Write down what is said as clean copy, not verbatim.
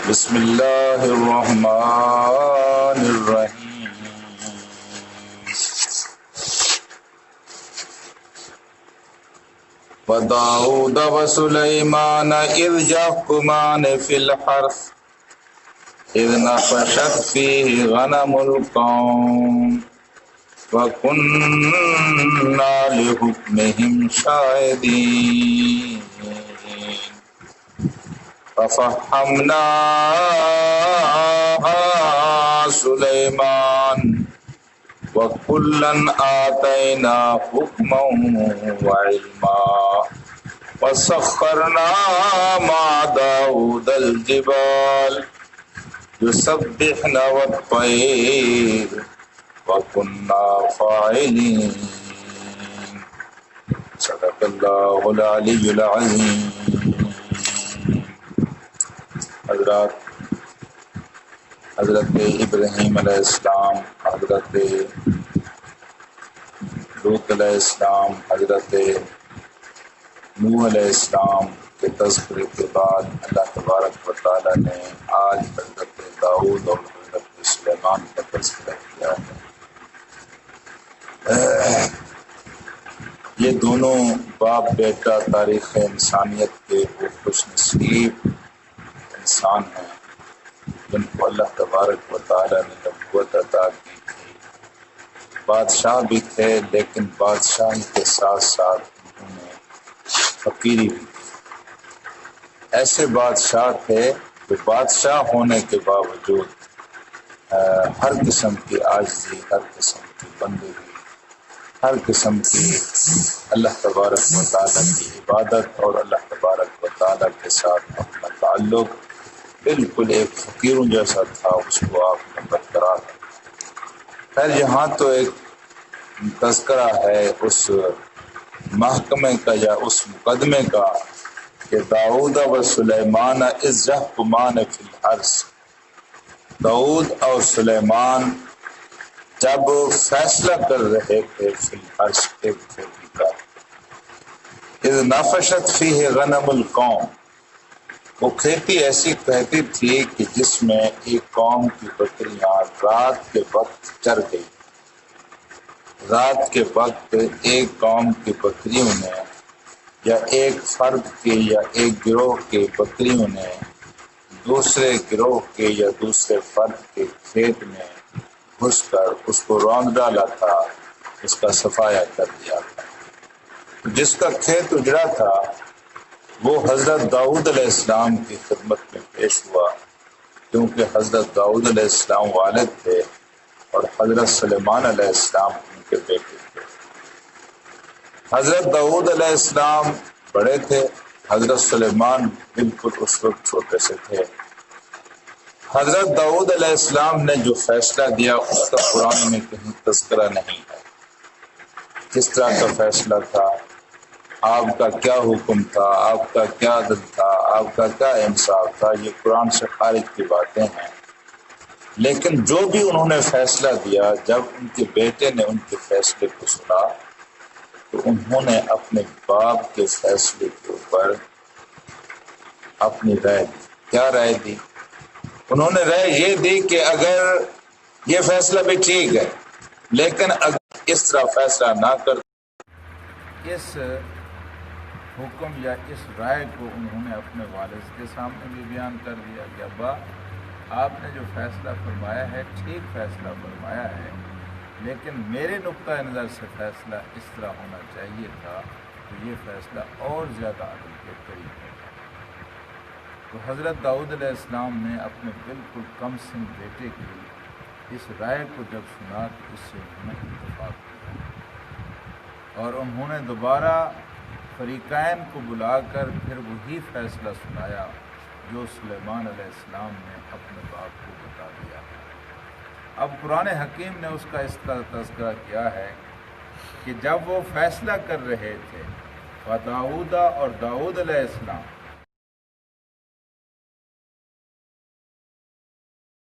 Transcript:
بسم اللہ الرحمن الرحیم وداؤد وسلیمان اذ یحکمان فی الحرث اذ نفشت فیہ غنم القوم وَكُنَّا لِحُكْمِهِمْ شَاهِدِينَ فَفَهَّمْنَاهَا سُلَيْمَانَ وَكُلًّا آتَيْنَا حُكْمًا وَعِلْمًا وَسَخَّرْنَا مَعَ دَاؤد الْجِبَالَ يُسَبِّحْنَ وَالطَّيْرَ وَكُنَّا فَاعِلِينَ صدق اللہ العلی العظیم۔ حضرت ابراہیم علیہ السلام، حضرت لوط علیہ السلام، حضرت نوح علیہ السلام کے تذکرے کے بعد اللہ تبارک و تعالیٰ نے آج حضرت داؤد اور حضرت سلیمان کا تذکرہ کیا ہے۔ یہ دونوں باپ بیٹا تاریخ انسانیت کے وہ خوش نصیب انسان ہیں جن کو اللہ تبارک و تعالیٰ نے نبوت عطا کی تھی۔ بادشاہ بھی تھے، لیکن بادشاہی کے ساتھ ساتھ انہوں نے فقیری بھی کی۔ ایسے بادشاہ تھے جو بادشاہ ہونے کے باوجود ہر قسم کی عاجزی، ہر قسم کی بندگی، ہر قسم کی اللہ تبارک و تعالیٰ کی عبادت اور اللہ تبارک و تعالیٰ کے ساتھ اپنا تعلق بالکل ایک فقیروں جیسا تھا، اس کو آپ نے برقرار رکھا۔ خیر، یہاں تو ایک تذکرہ ہے اس محکمے کا یا اس مقدمے کا کہ داؤد و سلیمان اذ یحکمان فی الحرث، داؤد اور سلیمان جب فیصلہ کر رہے تھے فی الحرث ایک کھیتی کا، اذ نفشت فیہ غنم القوم، وہ کھیتی ایسی کھیتی تھی کہ جس میں ایک قوم کی بکریاں رات کے وقت چر گئی۔ رات کے وقت ایک قوم کی بکریوں نے یا ایک فرد کی یا ایک گروہ کی بکریوں نے دوسرے گروہ کے یا دوسرے فرد کے کھیت میں گھس کر اس کو روند ڈالا تھا، اس کا صفایا کر دیا تھا۔ جس کا کھیت اجڑا تھا وہ حضرت داؤد علیہ السلام کی خدمت میں پیش ہوا، کیونکہ حضرت داؤد علیہ السلام والد تھے اور حضرت سلیمان علیہ السلام ان کے بیٹے تھے۔ حضرت داؤد علیہ السلام بڑے تھے، حضرت سلیمان بالکل اس وقت چھوٹے سے تھے۔ حضرت داؤد علیہ السلام نے جو فیصلہ دیا اس کا قرآن میں کہیں تذکرہ نہیں ہے۔ کس طرح کا فیصلہ تھا، آپ کا کیا حکم تھا، آپ کا کیا عدل تھا، آپ کا کیا انصاف تھا، یہ قرآن سے خارج کی باتیں ہیں۔ لیکن جو بھی انہوں نے فیصلہ دیا، جب ان کے بیٹے نے ان کے فیصلے کو سنا تو انہوں نے اپنے باپ کے فیصلے کے اوپر اپنی رائے دی۔ کیا رائے دی؟ انہوں نے رائے یہ دی کہ اگر یہ فیصلہ بھی ٹھیک ہے، لیکن اگر اس طرح فیصلہ نہ کر، اس حکم یا اس رائے کو انہوں نے اپنے والد کے سامنے بھی بیان کر دیا کہ ابا، آپ نے جو فیصلہ فرمایا ہے ٹھیک فیصلہ فرمایا ہے، لیکن میرے نقطۂ نظر سے فیصلہ اس طرح ہونا چاہیے تھا، تو یہ فیصلہ اور زیادہ عدل کے قریب ہے۔ تو حضرت داؤد علیہ السلام نے اپنے بالکل کم سن بیٹے کی اس رائے کو جب سنا تو اس سے انہوں نے اتفاق کیا اور انہوں نے دوبارہ فریقین کو بلا کر پھر وہی فیصلہ سنایا جو سلیمان علیہ السلام نے اپنے باپ کو بتا دیا۔ اب قرآن حکیم نے اس کا اس طرح تذکرہ کیا ہے کہ جب وہ فیصلہ کر رہے تھے، داؤد اور داؤد علیہ السلام